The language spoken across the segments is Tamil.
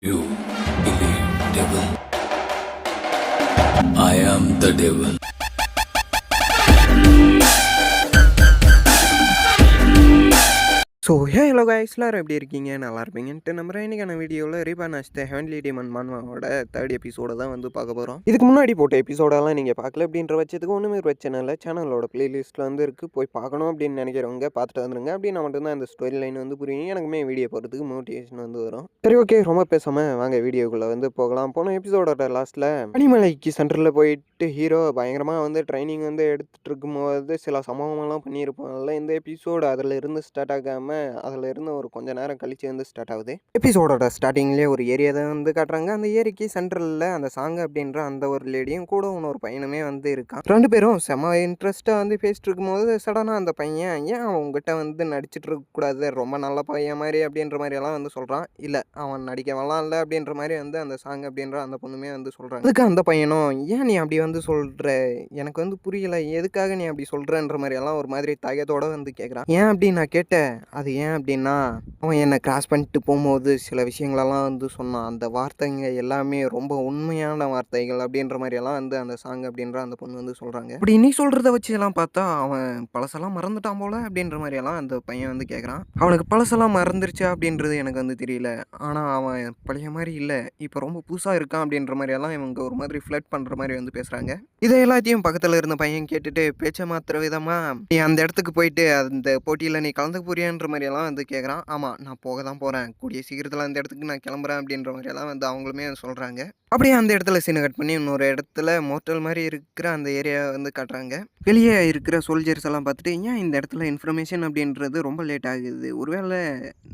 You believe devil. I am the devil. Hello guys எல்லாரும் எப்படி இருக்கீங்க? நல்லா இருப்பீங்கன்ட்டு நம்புறேன். இன்றைக்கான வீடியோவில் ரீபானாஸ் த ஹெவன்லி டீமன் மான்வாவோட தேர்ட் எபிசோட தான் வந்து பார்க்க போகிறோம். இதுக்கு முன்னாடி போட்ட எபிசோடெல்லாம் நீங்கள் பார்க்கல அப்படின்ற பட்சத்துக்கு ஒன்றுமே பிரச்சனை இல்லை. சேனலோட பிளேலிஸ்ட்டில் வந்து இருக்குது, போய் பார்க்கணும் அப்படின்னு நினைக்கிறவங்க பார்த்துட்டு வந்துருங்க. அப்படின்னா மட்டும்தான் இந்த ஸ்டோரி லைன் வந்து புரியும். எனக்குமே வீடியோ போகிறதுக்கு மோட்டிவேஷன் வந்து வரும். சரி, ஓகே, ரொம்ப பேசாமல் வாங்க வீடியோக்குள்ளே வந்து போகலாம். போன எபிசோடோட லாஸ்ட்டில் பனிமலைக்கு சென்டரில் போயிட்டு ஹீரோ பயங்கரமாக வந்து ட்ரைனிங் வந்து எடுத்துகிட்டு இருக்கும்போது சில சம்பவங்கள்லாம் பண்ணியிருப்பாங்கல்ல. இந்த எபிசோடு அதில் இருந்து ஸ்டார்ட் ஆகாமல் அதில் இருந்து ஒரு கொஞ்சம் நேரம் கழிச்சு வந்து ஸ்டார்ட் ஆகுது. எபிசோடோட ஸ்டார்டிங்லேயே ஒரு ஏரியா தான் வந்து காட்டுறாங்க. அந்த ஏரிக்கு சென்ட்ரலில் அந்த சாங் அப்படின்ற அந்த ஒரு லேடியும் கூட இன்னொரு பையனுமே வந்து இருக்கான். ரெண்டு பேரும் செம இன்ட்ரெஸ்ட்டாக வந்து பேசிட்டு இருக்கும்போது சடனாக அந்த பையன் ஏன் அவங்ககிட்ட வந்து நடிச்சிட்டு இருக்கக்கூடாது, ரொம்ப நல்ல பையன் மாதிரி அப்படின்ற மாதிரியெல்லாம் வந்து சொல்கிறான். இல்லை, அவன் நடிக்கவெல்லாம் இல்லை அப்படின்ற மாதிரி வந்து அந்த சாங் அப்படின்ற அந்த பொண்ணுமே வந்து சொல்கிறாங்க. அதுக்கு அந்த பையனும் ஏன் நீ அப்படி வந்து சொல்கிற, எனக்கு வந்து புரியலை, எதுக்காக நீ அப்படி சொல்கிறன்ற மாதிரியெல்லாம் ஒரு மாதிரி தயத்தோடு வந்து கேட்குறான். ஏன் அப்படி நான் கேட்டேன், அது ஏன் அப்படின்னா அவன் என்னை கிராஸ் பண்ணிட்டு போகும்போது சில விஷயங்களெல்லாம் வந்து சொன்னான். அந்த வார்த்தைங்க எல்லாமே ரொம்ப உண்மையான வார்த்தைகள் அப்படின்ற மாதிரியெல்லாம் வந்து அந்த சாங் அப்படின்ற அந்த பொண்ணு வந்து சொல்கிறாங்க. அப்படி நீ சொல்கிறத வச்சு எல்லாம் பார்த்தா அவன் பழசெல்லாம் மறந்துட்டான் போல அப்படின்ற மாதிரியெல்லாம் அந்த பையன் வந்து கேட்குறான். அவனுக்கு பழசெல்லாம் மறந்துருச்சா அப்படின்றது எனக்கு வந்து தெரியல, ஆனால் அவன் பழைய மாதிரி இல்லை, இப்போ ரொம்ப புதுசாக இருக்கான் அப்படின்ற மாதிரியெல்லாம் இவங்க ஒரு மாதிரி ஃப்ளட் பண்ணுற மாதிரி வந்து பேசுகிறாங்க. இதை எல்லாத்தையும் பக்கத்தில் இருந்த பையன் கேட்டுட்டு பேச்சை மாத்திர விதமாக நீ அந்த இடத்துக்கு போயிட்டு அந்த போட்டியில் நீ கலந்து போறியான்ற மாதிரியெல்லாம் வந்து கேட்குறான். ஆமாம், நான் போக தான் போகிறேன், கூடிய சீக்கிரத்தில் அந்த இடத்துக்கு நான் கிளம்புறேன் அப்படின்ற மாதிரியெல்லாம் வந்து அவங்களுமே சொல்கிறாங்க. அப்படியே அந்த இடத்துல சீனை கட் பண்ணி இன்னொரு இடத்துல மோட்டல் மாதிரி இருக்கிற அந்த ஏரியா வந்து காட்டுறாங்க. வெளியே இருக்கிற சோல்ஜர்ஸ் எல்லாம் பார்த்துட்டு ஏன் இந்த இடத்துல இன்ஃபர்மேஷன் அப்படின்றது ரொம்ப லேட் ஆகுது, ஒருவேளை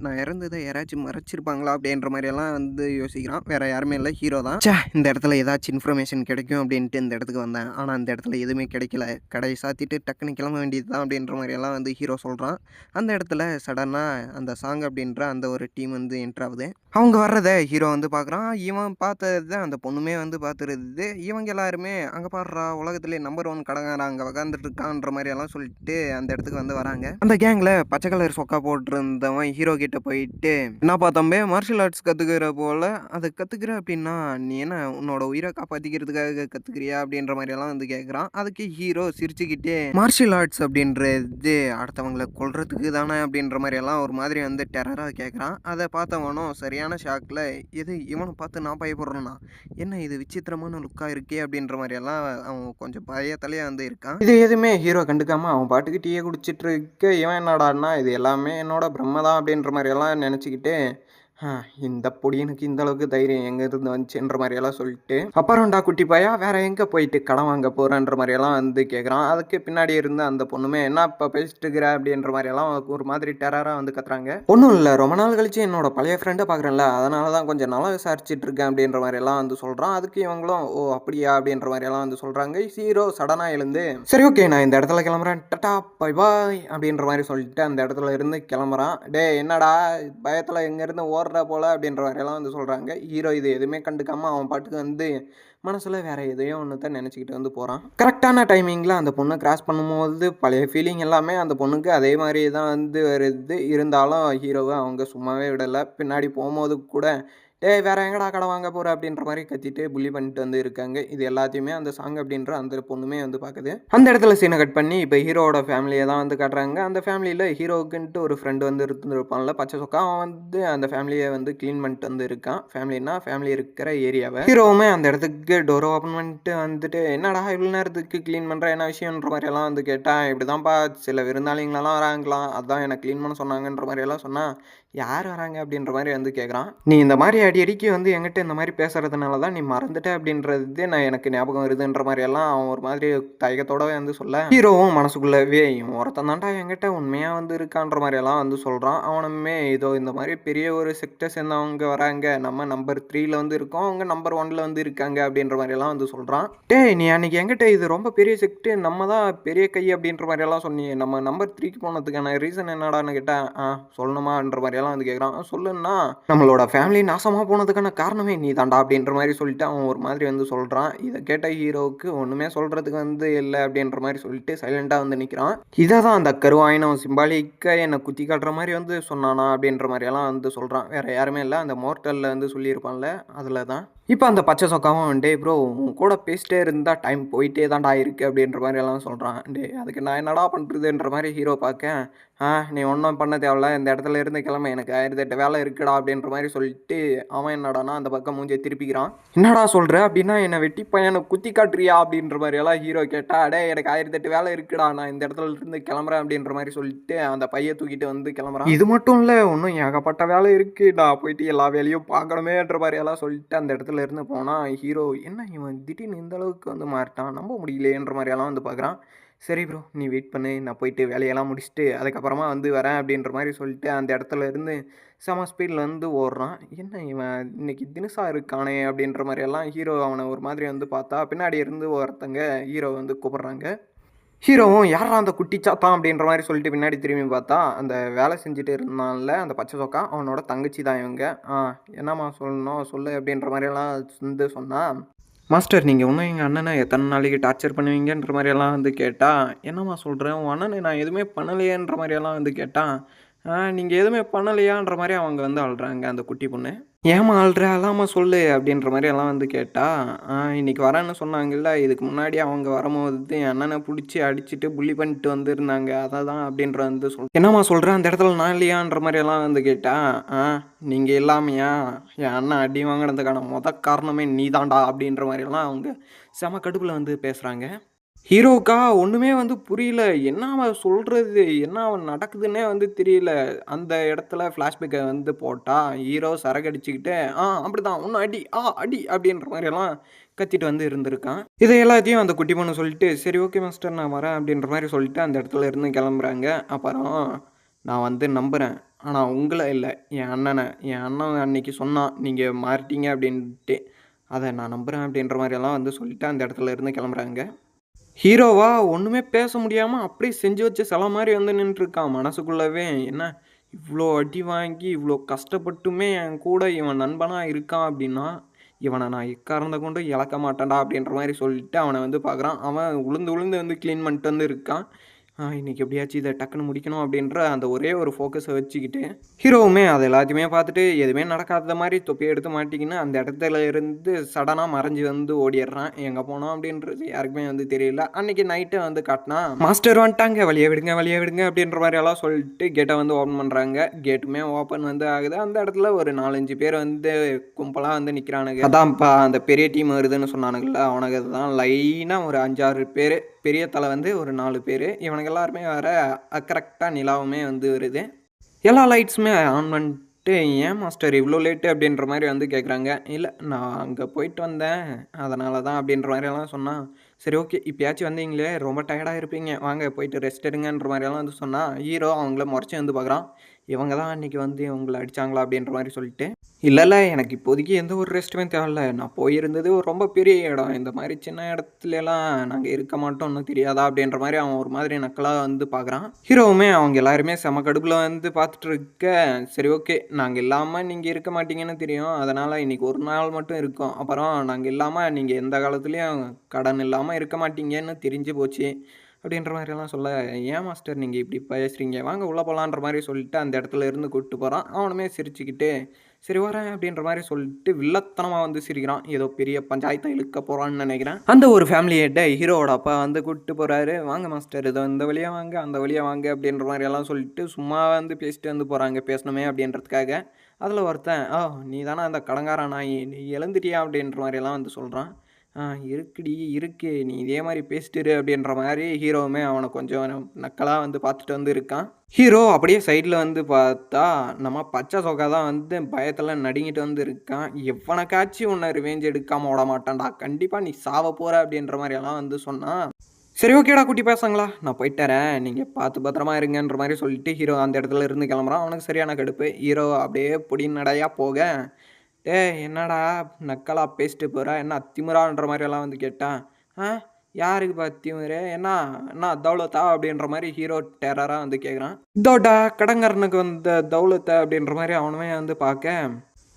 நான் இறந்ததை யாராச்சும் மறைச்சிருப்பாங்களா அப்படின்ற மாதிரியெல்லாம் வந்து யோசிக்கிறான். வேறு யாருமே இல்லை, ஹீரோ தான். இந்த இடத்துல ஏதாச்சும் இன்ஃபர்மேஷன் கிடைக்கும் அப்படின்ட்டு இந்த இடத்துக்கு வந்தேன், ஆனால் அந்த இடத்துல எதுவுமே கிடைக்கல, கடையை சாத்திட்டு டக்குன்னு கிளம்ப வேண்டியது தான் அப்படின்ற மாதிரியெல்லாம் வந்து ஹீரோ சொல்கிறான். அந்த இடத்துல சடனாக அந்த சாங் அப்படின்ற அந்த ஒரு டீம் வந்து என்ட்ராகுது. அவங்க வர்றதை ஹீரோ வந்து பார்க்குறான். இவன் பார்த்தது அந்த பொண்ணுமே வந்து பார்த்துருது. இவங்க எல்லாருமே அங்கே பாடுறா உலகத்திலே நம்பர் 1 கடைக்காரன் அங்கே உக்காந்துட்டு இருக்கான்ற மாதிரி எல்லாம் சொல்லிட்டு அந்த இடத்துக்கு வந்து வராங்க. அந்த கேங்கில் பச்சை கலர் சொக்கா போட்டிருந்தவன் ஹீரோ கிட்ட போயிட்டு என்னப்பா தம்பி, மார்ஷியல் ஆர்ட்ஸ் கற்றுக்கிற போல், அதை கற்றுக்கிற அப்படின்னா நீ என்ன உன்னோட உயிரை காப்பாற்றிக்கிறதுக்காக கற்றுக்கிறியா அப்படின்ற மாதிரியெல்லாம் வந்து கேட்குறான். அதுக்கு ஹீரோ சிரிச்சுக்கிட்டே மார்ஷியல் ஆர்ட்ஸ் அப்படின்றது அடுத்தவங்களை கொல்றதுக்கு தானே அப்படின்ற மாதிரியெல்லாம் ஒரு மாதிரி வந்து டெரராக கேட்குறான். அதை பார்த்தவனும் சரியான ஷாக்கில் எது இவனை பார்த்து நான் பயப்படுறேன்னா என்ன இது விசித்திரமான லுக்காக இருக்கே அப்படின்ற மாதிரியெல்லாம் அவன் கொஞ்சம் பயத்தலையே வந்து இருக்கான். இது எதுவுமே ஹீரோ கண்டுக்காமல் அவன் பாட்டுக்கு டீயை குடிச்சிட்டு இருக்க இவன் என்னடான்னா இது எல்லாமே என்னோட பிரம்ம தான் அப்படின்ற மாதிரியெல்லாம் நினச்சிக்கிட்டு இந்த பொடியனுக்கு இந்த அளவுக்கு தைரியம் எங்கே இருந்து வந்துச்சுன்ற மாதிரியெல்லாம் சொல்லிட்டு அப்புறம்டா குட்டி பையா வேற எங்கே போயிட்டு கடன் வாங்க போகிறன்ற மாதிரியெல்லாம் வந்து கேட்குறான். அதுக்கு பின்னாடி இருந்து அந்த பொண்ணுமே என்ன இப்போ பேசிட்டு இருக்கிற அப்படின்ற மாதிரியெல்லாம் ஒரு மாதிரி டெரராக வந்து கத்துறாங்க. ஒன்றும் இல்லை, ரொம்ப நாள் கழிச்சு என்னோட பழைய ஃப்ரெண்டை பார்க்குறேன்ல, அதனால தான் கொஞ்சம் நல்லா விசாரிச்சுட்டு இருக்கேன் அப்படின்ற மாதிரியெல்லாம் வந்து சொல்கிறான். அதுக்கு இவங்களும் ஓ அப்படியா அப்படின்ற மாதிரியெல்லாம் வந்து சொல்கிறாங்க. ஹீரோ சடனாக எழுந்து சரி ஓகே நான் இந்த இடத்துல கிளம்புறேன், டட்டா பை பாய் அப்படின்ற மாதிரி சொல்லிட்டு அந்த இடத்துல இருந்து கிளம்புறான். டே என்னடா பயத்தில் எங்கேருந்து போல அப்படின்ற வரையெல்லாம் வந்து சொல்கிறாங்க. ஹீரோ இது எதுவுமே கண்டுக்காமல் அவன் பாட்டுக்கு வந்து மனசில் வேறு எதையோ ஒன்று தான் நினச்சிக்கிட்டு வந்து போகிறான். கரெக்டான டைமிங்கில் அந்த பொண்ணை கிராஸ் பண்ணும்போது பழைய ஃபீலிங் எல்லாமே அந்த பொண்ணுக்கு அதே மாதிரி தான் வந்து வருது. இருந்தாலும் ஹீரோவை அவங்க சும்மாவே விடலை. பின்னாடி போகும்போது கூட வேறு எங்கடா கடை வாங்க போகிற அப்படின்ற மாதிரி கத்திட்டு புள்ளி பண்ணிட்டு வந்து இருக்காங்க. இது எல்லாத்தையுமே அந்த சாங் அப்படின்ற அந்த பொண்ணுமே வந்து பார்க்குது. அந்த இடத்துல சீனை கட் பண்ணி இப்போ ஹீரோவோட ஃபேமிலியை தான் வந்து காட்டுறாங்க. அந்த ஃபேமிலியில் ஹீரோவுக்குன்ட்டு ஒரு ஃப்ரெண்டு வந்து இருப்பான்ல பச்சை சொக்கா, அவன் வந்து அந்த ஃபேமிலியை வந்து க்ளீன் பண்ணிட்டு வந்து இருக்கான். ஃபேமிலி இருக்கிற ஏரியாவை ஹீரோவுமே அந்த இடத்துக்கு டோர் ஓப்பன் பண்ணிட்டு வந்துட்டு என்னடா இவ்வளோ நேரத்துக்கு க்ளீன் பண்ணுற என்ன விஷயம்ன்ற மாதிரியெல்லாம் வந்து கேட்டான். இப்படி தான்ப்பா சில விருந்தாளிங்களெல்லாம் வராங்களாம், அதான் என்னை க்ளீன் பண்ண சொன்னாங்கன்ற மாதிரியெல்லாம் சொன்னால் யார் வராங்க அப்படின்ற மாதிரி வந்து கேட்குறான். நீ இந்த மாதிரி அடிக்கடி வந்து என்கிட்ட இந்த மாதிரி பேசுறதுனால தான் நீ மறந்துட்ட அப்படின்றது நான் எனக்கு ஞாபகம் வருதுன்ற மாதிரியெல்லாம் அவன் ஒரு மாதிரி தயக்கத்தோடவே வந்து சொல்ல ஹீரோவும் மனசுக்குள்ளவே இவன் ஒருத்தன் தான்டா என்கிட்ட உண்மையாக வந்து இருக்கான்ற மாதிரியெல்லாம் வந்து சொல்கிறான். அவனுமே இதோ இந்த மாதிரி பெரிய ஒரு செக்டர் சேர்ந்தவங்க வராங்க, நம்ம நம்பர் 3ல் வந்து இருக்கோம், அவங்க நம்பர் 1ல் வந்து இருக்காங்க அப்படின்ற மாதிரியெல்லாம் வந்து சொல்கிறான். நீ அன்றைக்கி என்கிட்ட இது ரொம்ப பெரிய செக்ட், நம்ம தான் பெரிய கை அப்படின்ற மாதிரியெல்லாம் சொன்னி நம்ம நம்பர் 3க்கு போனதுக்கான ரீசன் என்னடான்னு கேட்டால் சொல்லணுமான்ற மாதிரியெல்லாம் மாதிரியெல்லாம் வந்து கேட்குறான். சொல்லுன்னா நம்மளோட ஃபேமிலி நாசமாக போனதுக்கான காரணமே நீ தாண்டா அப்படின்ற மாதிரி சொல்லிட்டு அவன் ஒரு மாதிரி வந்து சொல்கிறான். இதை கேட்ட ஹீரோவுக்கு ஒன்றுமே சொல்கிறதுக்கு வந்து இல்லை அப்படின்ற மாதிரி சொல்லிட்டு சைலண்ட்டாக வந்து நிற்கிறான். இதை தான் அந்த கருவாயினம் சிம்பாலிக்காக என்னை குத்தி காட்டுற மாதிரி வந்து சொன்னானா அப்படின்ற மாதிரியெல்லாம் வந்து சொல்கிறான். வேறு யாருமே இல்லை, அந்த மோர்ட்டலில் வந்து சொல்லியிருப்பான்ல அதில் தான். இப்போ அந்த பச்சை சொக்காவும் டே ப்ரோ உன் கூட பேசிட்டே இருந்தால் டைம் போயிட்டே தான்டா இருக்குது அப்படின்ற மாதிரி எல்லாம் சொல்கிறான். டே அதுக்கு நான் என்னடா பண்ணுறதுன்ற மாதிரி ஹீரோ பார்க்க, நீ ஒன்றும் பண்ண தேவையில்ல, இந்த இடத்துல இருந்து கிளம்ப, எனக்கு 1008 வேலை இருக்குடா அப்படின்ற மாதிரி சொல்லிட்டு அவன் என்னடானா அந்த பக்கம் மூஞ்சியை திருப்பிக்கிறான். என்னடா சொல்கிற அப்படின்னா என்னை வெட்டி பையனை குத்தி காட்டுறியா அப்படின்ற மாதிரி எல்லாம் ஹீரோ கேட்டா, டே எனக்கு 1008 வேலை இருக்குடா, நான் இந்த இடத்துல இருந்து கிளம்புறேன் அப்படின்ற மாதிரி சொல்லிட்டு அந்த பையை தூக்கிட்டு வந்து கிளம்புறான். இது மட்டும் இல்லை, இன்னும் ஏகப்பட்ட வேலை இருக்குது, நான் போயிட்டு எல்லா வேலையும் பார்க்கணுமேன்ற மாதிரி எல்லாம் சொல்லிட்டு அந்த இடத்துல இருந்து போனால் ஹீரோ என்ன இவன் திடீர்னு இந்த அளவுக்கு வந்து மாறிட்டான், நம்ப முடியலையேன்ற மாதிரியெல்லாம் வந்து பார்க்குறான். சரி ப்ரோ நீ வெயிட் பண்ணு, நான் போயிட்டு வேலையெல்லாம் முடிச்சுட்டு அதுக்கப்புறமா வந்து வரேன் அப்படின்ற மாதிரி சொல்லிட்டு அந்த இடத்துல இருந்து செம ஸ்பீடில் வந்து ஓடுறான். என்ன இவன் இன்னைக்கு தினுசா இருக்கானே அப்படின்ற மாதிரியெல்லாம் ஹீரோ அவனை ஒரு மாதிரி வந்து பார்த்தா பின்னாடி இருந்து ஒருத்தங்க ஹீரோ வந்து கூப்பிட்றாங்க. ஹீரோவும் யாரா அந்த குட்டி சாத்தான் அப்படின்ற மாதிரி சொல்லிட்டு பின்னாடி திரும்பி பார்த்தா அந்த வேலை செஞ்சுட்டு இருந்தான்ல அந்த பச்சை சொக்கா, அவனோட தங்கச்சி தான் இவங்க. என்னம்மா சொல்லணும் சொல்லு அப்படின்ற மாதிரியெல்லாம் வந்து சொன்னான். மாஸ்டர் நீங்கள் இன்னும் எங்கள் அண்ணனை எத்தனை நாளைக்கு டார்ச்சர் பண்ணுவீங்கன்ற மாதிரியெல்லாம் வந்து கேட்டால், என்னம்மா சொல்கிறேன் உன் அண்ணனை நான் எதுவுமே பண்ணலையேன்ற மாதிரியெல்லாம் வந்து கேட்டான். நீங்கள் எதுவுமே பண்ணலையான்ற மாதிரி அவங்க வந்து அழுறாங்க அந்த குட்டி பொண்ணு. ஏமா அழுற அல்லாமல் சொல்லு அப்படின்ற மாதிரி எல்லாம் வந்து கேட்டால், இன்றைக்கி வரேன்னு சொன்னாங்கல்ல, இதுக்கு முன்னாடி அவங்க வரும்போது என் அண்ணனை பிடிச்சி அடிச்சுட்டு புள்ளி பண்ணிட்டு வந்துருந்தாங்க, அதை தான் அப்படின்ற வந்து என்னம்மா சொல்கிறேன் அந்த இடத்துல நான் இல்லையான்ற மாதிரி எல்லாம் வந்து கேட்டால், நீங்கள் இல்லாமையா என் அண்ணன் அடி வாங்கினதுக்கான காரணமே நீ தாண்டா அப்படின்ற மாதிரியெல்லாம் அவங்க செம கடுப்பில் வந்து பேசுகிறாங்க. ஹீரோவுக்கா ஒன்றுமே வந்து புரியல. என்ன அவன் சொல்கிறது, என்ன அவன் நடக்குதுன்னே வந்து தெரியல. அந்த இடத்துல ஃப்ளாஷ்பேக்கை வந்து போட்டால் ஹீரோ சரக்கு அடிச்சுக்கிட்டு அப்படிதான் இன்னும் அடி அடி அப்படின்ற மாதிரியெல்லாம் கத்திட்டு வந்து இருந்திருக்கான். இதை எல்லாத்தையும் அந்த குட்டி பொண்ணு சொல்லிட்டு சரி ஓகே மாஸ்டர் நான் வரேன் அப்படின்ற மாதிரி சொல்லிட்டு அந்த இடத்துல இருந்து கிளம்புறாங்க. அப்புறம் நான் வந்து நம்புகிறேன், ஆனால் உங்களை இல்லை என் அண்ணனை. என் அண்ணன் அன்னைக்கு சொன்னான் நீங்கள் மாறிட்டீங்க அப்படின்ட்டு, அதை நான் நம்புகிறேன் அப்படின்ற மாதிரியெல்லாம் வந்து சொல்லிட்டு அந்த இடத்துல இருந்து கிளம்புறாங்க. ஹீரோவா ஒன்றுமே பேச முடியாமல் அப்படியே செஞ்சு வச்ச சில மாதிரி வந்து நின்றுருக்கான் மனசுக்குள்ளவே. என்ன இவ்வளோ அடி வாங்கி இவ்வளோ கஷ்டப்பட்டுமே என் கூட இவன் நண்பனாக இருக்கான் அப்படின்னா இவனை நான் எக்காரணத்தை கொண்டு இழக்க மாட்டேன்டா அப்படின்ற மாதிரி சொல்லிட்டு அவனை வந்து பார்க்குறான். அவன் உளுந்து உளுந்து வந்து க்ளீன் பண்ணிட்டு வந்து இருக்கான். இன்றைக்கி எப்படியாச்சும் இதை டக்குன்னு முடிக்கணும் அப்படின்ற அந்த ஒரே ஒரு ஃபோக்கஸை வச்சுக்கிட்டு ஹீரோவுமே அதை எல்லாத்தையுமே பார்த்துட்டு எதுவுமே நடக்காத மாதிரி தொப்பி எடுத்து மாட்டிக்கின்னு அந்த இடத்துல இருந்து சடனாக மறைஞ்சி வந்து ஓடிடுறான். எங்கே போனோம் அப்படின்றது யாருக்குமே வந்து தெரியல. அன்றைக்கி நைட்டு வந்து காட்டினா மாஸ்டர் வந்துட்டாங்க, வழியை விடுங்க அப்படின்ற மாதிரி எல்லாம் சொல்லிட்டு கேட்டை வந்து ஓப்பன் பண்ணுறாங்க. கேட்டுமே ஓப்பன் வந்து ஆகுது. அந்த இடத்துல ஒரு 4-5 பேர் வந்து கும்பலாக வந்து நிற்கிறானுங்க. அதான்ப்பா அந்த பெரிய டீம் வருதுன்னு சொன்னானுங்கள்ல, அவனுக்கு தான் லைனாக ஒரு 5-6 பேர், பெரிய தலை வந்து ஒரு 4 பேர். இவனுக்கு எல்லாருமே வர கரெக்டாக நிலாவுமே வந்து வருது. எல்லா லைட்ஸுமே ஆன் பண்ணிட்டு ஏன் மாஸ்டர் இவ்வளோ லேட்டு அப்படின்ற மாதிரி வந்து கேட்குறாங்க. இல்லை நான் அங்கே போயிட்டு வந்தேன் அதனால தான் அப்படின்ற மாதிரியெல்லாம் சொன்னான். சரி ஓகே இப்போயாச்சும் வந்தீங்களே ரொம்ப டயர்டாக இருப்பீங்க, வாங்க போயிட்டு ரெஸ்ட் எடுங்கன்ற மாதிரியெல்லாம் வந்து சொன்னால் ஹீரோ அவங்கள முறைச்சி வந்து பார்க்குறான். இவங்க தான் அன்றைக்கி வந்து இவங்களை அடித்தாங்களா அப்படின்ற மாதிரி சொல்லிட்டு, இல்லை எனக்கு இப்போதைக்கு எந்த ஒரு ரெஸ்ட்டுமே தேவையில்ல, நான் போயிருந்தது ரொம்ப பெரிய இடம், இந்த மாதிரி சின்ன இடத்துலலாம் நாங்கள் இருக்க மாட்டோம்னு தெரியாதா அப்படின்ற மாதிரி அவன் ஒரு மாதிரி நக்கலாக வந்து பார்க்குறான். ஹீரோவுமே அவங்க எல்லாருமே செம கடுப்பில் வந்து பார்த்துட்டு இருக்க, சரி ஓகே நாங்கள் இல்லாமல் நீங்கள் இருக்க மாட்டீங்கன்னு தெரியும், அதனால் இன்றைக்கி ஒரு நாள் மட்டும் இருக்கோம், அப்புறம் நாங்கள் இல்லாமல் நீங்கள் எந்த காலத்துலேயும் கடன் இல்லாமல் இருக்க மாட்டீங்கன்னு தெரிஞ்சு போச்சு அப்படின்ற மாதிரியெல்லாம் சொல்ல, ஏன் மாஸ்டர் நீங்கள் இப்படி பேசுகிறீங்க, வாங்க உள்ளே போகலான்ற மாதிரி சொல்லிட்டு அந்த இடத்துல இருந்து கூப்பிட்டு போகிறான். அவனுமே சிரிச்சுக்கிட்டு சரி வரேன் அப்படின்ற மாதிரி சொல்லிட்டு வில்லத்தனமாக வந்து சிரிக்கிறான். ஏதோ பெரிய பஞ்சாயத்தை இழுக்க போகிறான்னு நினைக்கிறேன். அந்த ஒரு ஃபேமிலி ஹெட்டை ஹீரோவோட அப்பா வந்து கூப்பிட்டு போகிறாரு. வாங்க மாஸ்டர் இதோ இந்த வழியாக வாங்க அந்த வழியாக வாங்க அப்படின்ற மாதிரி எல்லாம் சொல்லிட்டு சும்மா வந்து பேசிட்டு வந்து போகிறாங்க, பேசணுமே அப்படின்றதுக்காக. அதில் ஒருத்தன் நீ தானே அந்த கடங்கார நாய், நீ எழுந்துட்டியா அப்படின்ற மாதிரியெல்லாம் வந்து சொல்கிறான். இருக்குடி இருக்கு, நீ இதே மாதிரி பேசிட்டுரு அப்படின்ற மாதிரி ஹீரோவுமே அவனை கொஞ்சம் நக்கலாக வந்து பார்த்துட்டு வந்து இருக்கான். ஹீரோ அப்படியே சைடில் வந்து பார்த்தா நம்ம பச்சை சொக்கா தான் வந்து பயத்தில் நடுங்கிட்டு வந்து இருக்கான். எவனைக்காச்சும் உன்னை ரிவேஞ்ச் எடுக்காமல் விட மாட்டான்டா, கண்டிப்பாக நீ சாவ போகிற அப்படின்ற மாதிரியெல்லாம் வந்து சொன்னான். சரி ஓகேடா குட்டி பேசுங்களா, நான் போயிட்டுறேன், நீங்கள் பார்த்து பத்திரமா இருங்கன்ற மாதிரி சொல்லிட்டு ஹீரோ அந்த இடத்துல இருந்து கிளம்புறான். அவனுக்கு சரியான கடுப்பு. ஹீரோ அப்படியே பொடி நடையாக போக, என்னடா நக்கலாக பேசிட்டு போகிற, என்ன அத்திமுறான்ற மாதிரியெல்லாம் வந்து கேட்டான். யாருக்கு பார்த்தியும் என்ன என்ன தௌலத்தா அப்படின்ற மாதிரி ஹீரோ டெரராக வந்து கேட்குறான். இதோடா கடங்கரனுக்கு வந்த தௌலத்தை அப்படின்ற மாதிரி அவனுமே வந்து பார்க்க,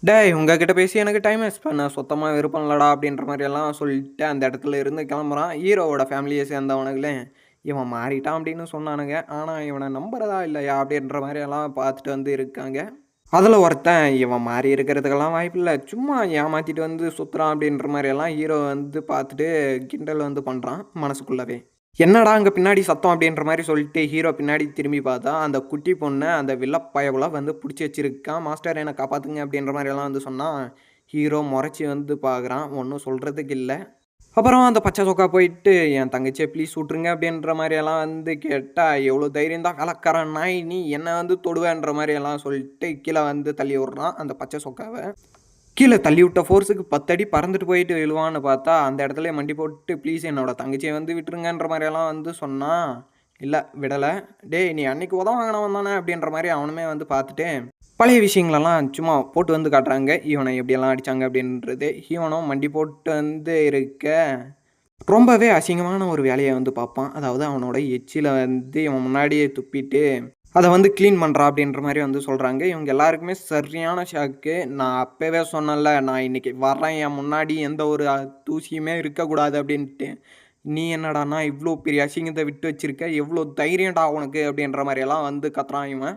டேய் உங்ககிட்ட பேசி எனக்கு டைம் வேஸ்ட் பண்ண சுத்தமாக விருப்பம் இல்லடா அப்படின்ற மாதிரியெல்லாம் சொல்லிட்டு அந்த இடத்துல இருந்து கிளம்புறான். ஹீரோவோட ஃபேமிலியை சேர்ந்தவனுங்களே இவன் மாறிட்டான் அப்படின்னு சொன்னானுங்க. ஆனால் இவனை நம்புறதா இல்லையா அப்படின்ற மாதிரியெல்லாம் பார்த்துட்டு வந்து இருக்காங்க. அதில் ஒருத்தன் இவன் மாறி இருக்கிறதுக்கெல்லாம் வாய்ப்பு இல்லை, சும்மா ஏமாற்றிட்டு வந்து சுற்றுறான் அப்படின்ற மாதிரியெல்லாம் ஹீரோ வந்து பார்த்துட்டு கிண்டல் வந்து பண்ணுறான் மனசுக்குள்ளவே. என்னடா அங்கே பின்னாடி சத்தம் அப்படின்ற மாதிரி சொல்லிட்டு ஹீரோ பின்னாடி திரும்பி பார்த்தா அந்த குட்டி பொண்ணை அந்த வில்லப்பயவெல்லாம் வந்து பிடிச்சி வச்சிருக்கான். மாஸ்டர் என்னை காப்பாற்றுங்க அப்படின்ற மாதிரியெல்லாம் வந்து சொன்னால் ஹீரோ முறைச்சி வந்து பார்க்குறான், ஒன்றும் சொல்கிறதுக்கு இல்லை. அப்புறம் அந்த பச்சை சொக்கா போயிட்டு என் தங்கச்சியை ப்ளீஸ் விட்ருங்க அப்படின்ற மாதிரியெல்லாம் வந்து கேட்டால், எவ்வளோ தைரியம் தான் கலக்கிற நாய் நீ என்னை வந்து தொடுவேன்ற மாதிரியெல்லாம் சொல்லிட்டு கீழே வந்து தள்ளி விட்றான் அந்த பச்சை சொக்காவை. கீழே தள்ளி விட்ட ஃபோர்ஸுக்கு 10 அடி பறந்துட்டு போயிட்டு விழுவான்னு பார்த்தா அந்த இடத்துல மண்டி போட்டு ப்ளீஸ் என்னோட தங்கச்சியை வந்து விட்டுருங்கன்ற மாதிரியெல்லாம் வந்து சொன்னான். இல்லை விடலை, டேய் நீ அன்னைக்கு உதவ வாங்கினவன் தானே அப்படின்ற மாதிரி அவனுமே வந்து பார்த்துட்டு பழைய விஷயங்களெல்லாம் சும்மா போட்டு வந்து காட்டுறாங்க, இவனை எப்படியெல்லாம் அடித்தாங்க அப்படின்றது. இவனும் மண்டி போட்டு வந்து இருக்க ரொம்பவே அசிங்கமான ஒரு வேலையை வந்து பார்ப்பான். அதாவது அவனோட எச்சில் வந்து இவன் முன்னாடியே துப்பிட்டு அதை வந்து க்ளீன் பண்ணுறா அப்படின்ற மாதிரி வந்து சொல்கிறாங்க. இவங்க எல்லாருக்குமே சரியான ஷாக்கு. நான் அப்போவே சொன்னேன்ல, நான் இன்றைக்கி வரேன், என் முன்னாடி எந்த ஒரு தூசியுமே இருக்கக்கூடாது அப்படின்ட்டு. நீ என்னடானா இவ்வளோ பெரிய அசிங்கத்தை விட்டு வச்சுருக்க, எவ்வளோ தைரியம்டா உனக்கு அப்படின்ற மாதிரியெல்லாம் வந்து கத்துறான் இவன்.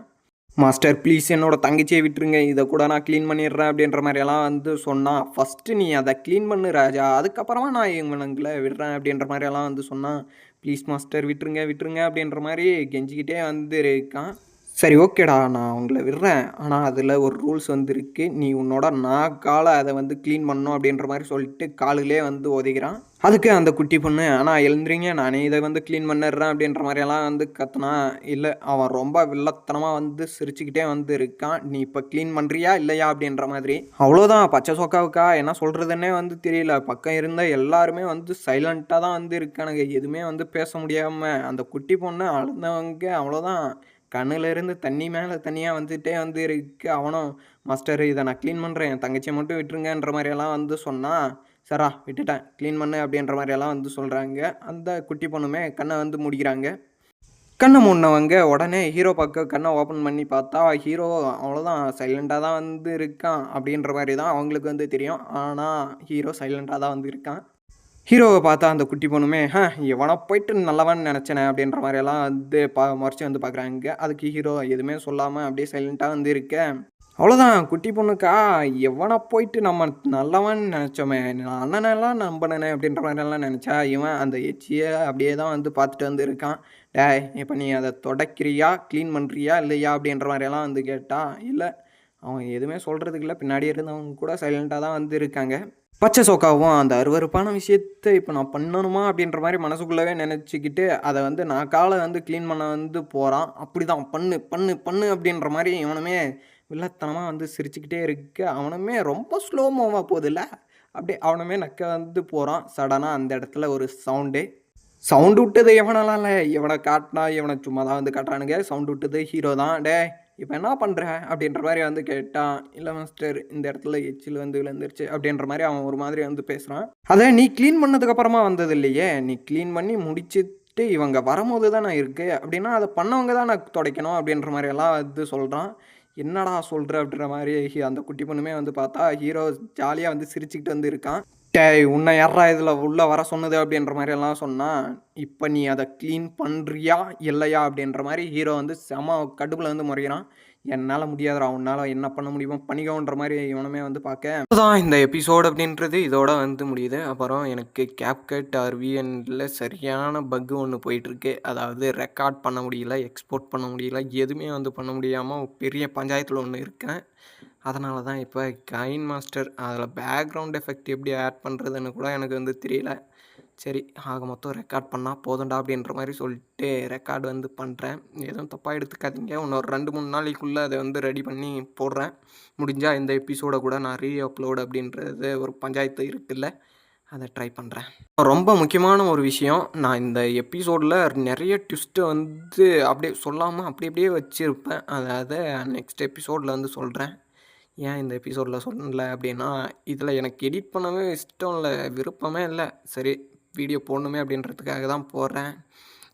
மாஸ்டர் ப்ளீஸ் என்னோட தங்கச்சியை விட்டுருங்க, இதை கூட நான் க்ளீன் பண்ணிடுறேன் அப்படின்ற மாதிரியெல்லாம் வந்து சொன்னான். ஃபஸ்ட்டு நீ அதை க்ளீன் பண்ணு ராஜா, அதுக்கப்புறமா நான் இவனுங்களை விடுறேன் அப்படின்ற மாதிரியெல்லாம் வந்து சொன்னான். ப்ளீஸ் மாஸ்டர் விட்டுருங்க விட்டுருங்க அப்படின்ற மாதிரி கெஞ்சிக்கிட்டே வந்து இருக்கான். சரி ஓகேடா நான் உங்களை விடுறேன், ஆனால் அதில் ஒரு ரூல்ஸ் வந்து இருக்குது, நீ உன்னோட நாக்கால் அதை வந்து க்ளீன் பண்ணணும் அப்படின்ற மாதிரி சொல்லிட்டு காலுலே வந்து ஒதுக்கிறான். அதுக்கு அந்த குட்டி பொண்ணு ஆனால் எழுந்துறீங்க நானே இதை வந்து க்ளீன் பண்ணிடுறேன் அப்படின்ற மாதிரியெல்லாம் வந்து கத்துனா. இல்லை அவன் ரொம்ப வில்லத்தனமாக வந்து சிரிச்சுக்கிட்டே வந்து இருக்கான். நீ இப்போ க்ளீன் பண்ணுறியா இல்லையா அப்படின்ற மாதிரி. அவ்வளோதான் பச்சை சொக்காவுக்கா என்ன சொல்கிறதுன்னே வந்து தெரியல. பக்கம் இருந்த எல்லாருமே வந்து சைலண்ட்டாக தான் வந்து இருக்கானுங்க, எதுவுமே வந்து பேச முடியாமல். அந்த குட்டி பொண்ணு அழுந்தவங்க அவ்வளோதான், கண்ணிலேருந்து தண்ணி மேலே தண்ணியாக வந்துகிட்டே வந்து இருக்கு. அவனும் மாஸ்டர் இதை நான் க்ளீன் பண்ணுறேன், என் தங்கச்சியை மட்டும் விட்டுருங்கன்ற மாதிரியெல்லாம் வந்து சொன்னான். சரா விட்டுட்டேன் க்ளீன் பண்ணு அப்படின்ற மாதிரியெல்லாம் வந்து சொல்கிறாங்க. அந்த குட்டி பொண்ணுமே கண்ணை வந்து முடிக்கிறாங்க. கண்ணை மூடினவங்க உடனே ஹீரோ பக்கம் கண்ணை ஓப்பன் பண்ணி பார்த்தா ஹீரோ அவ்வளோதான் சைலண்ட்டாக தான் வந்து இருக்கான் அப்படின்ற மாதிரி தான் அவங்களுக்கு வந்து தெரியும். ஆனால் ஹீரோ சைலண்ட்டாக தான் வந்து இருக்கான். ஹீரோவை பார்த்தா அந்த குட்டி பொண்ணுமே இவனை போயிட்டு நல்லவன் நினச்சேனே அப்படின்ற மாதிரியெல்லாம் வந்து முறைச்சி வந்து பார்க்குறாங்க. அதுக்கு ஹீரோ எதுவுமே சொல்லாமல் அப்படியே சைலண்ட்டாக வந்து இருக்க. அவ்வளோதான் குட்டி பொண்ணுக்கா எவனை போயிட்டு நம்ம நல்லவன் நினச்சோமே, நான் அண்ணனெல்லாம் நம்பினேனே அப்படின்ற மாதிரியெல்லாம் நினச்சா இவன் அந்த எச்சியை அப்படியே தான் வந்து பார்த்துட்டு வந்து இருக்கான். டேய் இப்போ நீ அதை தொடக்கிறியா க்ளீன் பண்ணுறியா இல்லையா அப்படின்ற மாதிரியெல்லாம் வந்து கேட்டா. இல்லை அவன் எதுவுமே சொல்கிறதுக்கு இல்லை, பின்னாடி இருந்தவங்க கூட சைலண்ட்டாக தான் வந்து இருக்காங்க. பச்சை சோக்காவும் அந்த அருவருப்பான விஷயத்தை இப்போ நான் பண்ணணுமா அப்படின்ற மாதிரி மனசுக்குள்ளவே நினச்சிக்கிட்டு அதை வந்து நான் காலை வந்து க்ளீன் பண்ண வந்து போகிறான். அப்படி தான் பண்ணு பண்ணு பண்ணு அப்படின்ற மாதிரி இவனுமே வில்லத்தனமாக வந்து சிரிச்சுக்கிட்டே இருக்க. அவனுமே ரொம்ப ஸ்லோ மூவாக போகுதுல்ல, அப்படியே அவனுமே நக்க வந்து போகிறான். சடனாக அந்த இடத்துல ஒரு சவுண்டு விட்டது எவனாலாம் இல்லை, இவனை காட்டினா இவனை சும்மா தான் வந்து காட்டுறானுங்க. சவுண்டு விட்டது ஹீரோ தான். டே இப்போ என்ன பண்ணுற அப்படின்ற மாதிரி வந்து கேட்டான். இல்லை மாஸ்டர் இந்த இடத்துல எச்சில் வந்து விழுந்துருச்சு அப்படின்ற மாதிரி அவன் ஒரு மாதிரி வந்து பேசுகிறான். அதை நீ க்ளீன் பண்ணதுக்கப்புறமா வந்தது இல்லையே, நீ க்ளீன் பண்ணி முடிச்சுட்டு இவங்க வரும்போது தான் நான் இருக்குது அப்படின்னா அதை பண்ணவங்க தான் நான் துடைக்கணும் அப்படின்ற மாதிரி எல்லாம் வந்து சொல்கிறான். என்னடா சொல்கிற அப்படின்ற மாதிரி அந்த குட்டி பொண்ணுமே வந்து பார்த்தா ஹீரோ ஜாலியாக வந்து சிரிச்சுக்கிட்டு வந்து இருக்கான். டேய் உன்னை யாரா இதில் உள்ளே வர சொன்னது அப்படின்ற மாதிரி எல்லாம் சொன்னான். இப்போ நீ அதை க்ளீன் பண்ணுறியா இல்லையா அப்படின்ற மாதிரி ஹீரோ வந்து செம கடுப்பில் வந்து முறைகிறான். என்னால் முடியாதுடா, உன்னால் என்ன பண்ண முடியுமோ பண்ணிக்கோன்ற மாதிரி இவனுமே வந்து பார்க்க. அதுதான் இந்த எபிசோடு அப்படின்றது இதோட வந்து முடியுது. அப்புறம் எனக்கு கேப்கட் ஆர்விஎன்ல சரியான பக்கு ஒன்று போயிட்டுருக்கு. அதாவது ரெக்கார்ட் பண்ண முடியல, எக்ஸ்போர்ட் பண்ண முடியல, எதுவுமே வந்து பண்ண முடியாமல் பெரிய பஞ்சாயத்தில் ஒன்று இருக்கேன். அதனால தான் இப்போ கைன் மாஸ்டர் அதில் பேக்ரவுண்ட் எஃபெக்ட் எப்படி ஆட் பண்ணுறதுன்னு கூட எனக்கு வந்து தெரியல. சரி ஆக மொத்தம் ரெக்கார்ட் பண்ணால் போதும்டா அப்படின்ற மாதிரி சொல்லிட்டு ரெக்கார்டு வந்து பண்ணுறேன். எதுவும் தப்பாக எடுத்துக்காதீங்க, இன்னொரு 2-3 நாளைக்குள்ளே அதை வந்து ரெடி பண்ணி போடுறேன். முடிஞ்சால் இந்த எபிசோடை கூட நான் அப்லோடு அப்படின்றது ஒரு பஞ்சாயத்து இருக்குல்ல, அதை ட்ரை பண்ணுறேன். ரொம்ப முக்கியமான ஒரு விஷயம், நான் இந்த எபிசோடில் நிறைய ட்விஸ்ட்டை வந்து அப்படியே சொல்லாமல் அப்படியே வச்சுருப்பேன். அதாவது நெக்ஸ்ட் எபிசோடில் வந்து சொல்கிறேன். ஏன் இந்த எபிசோடில் சொல்லலை அப்படின்னா, இதில் எனக்கு எடிட் பண்ணவே இஷ்டம் இல்லை, விருப்பமே இல்லை. சரி வீடியோ போடணுமே அப்படின்றதுக்காக தான் போடுறேன்.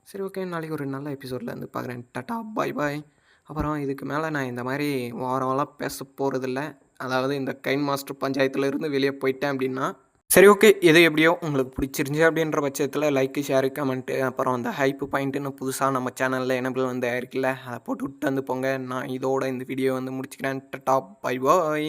சரி ஓகே, நாளைக்கு ஒரு நல்ல எபிசோடில் வந்து பார்க்குறேன். டாட்டா பாய் பாய். அப்புறம் இதுக்கு மேலே நான் இந்த மாதிரி வாரம்லாம் பேச போகிறதில்ல. அதாவது இந்த கைன் மாஸ்டர் பஞ்சாயத்தில் இருந்து வெளியே போயிட்டேன் அப்படின்னா. சரி ஓகே, எது எப்படியோ உங்களுக்கு பிடிச்சிருந்துச்சி அப்படின்ற பட்சத்தில் லைக்கு, ஷேரு, கமெண்ட்டு, அப்புறம் அந்த ஹைப்பு பாயிண்ட்டுன்னு புதுசாக நம்ம சேனலில் எனபிள் வந்து இருக்குல்ல, அதை போட்டு விட்டு வந்து போங்க. நான் இதோட இந்த வீடியோ வந்து முடிச்சுக்கிறேன். டாட்டா பாய் பாய்.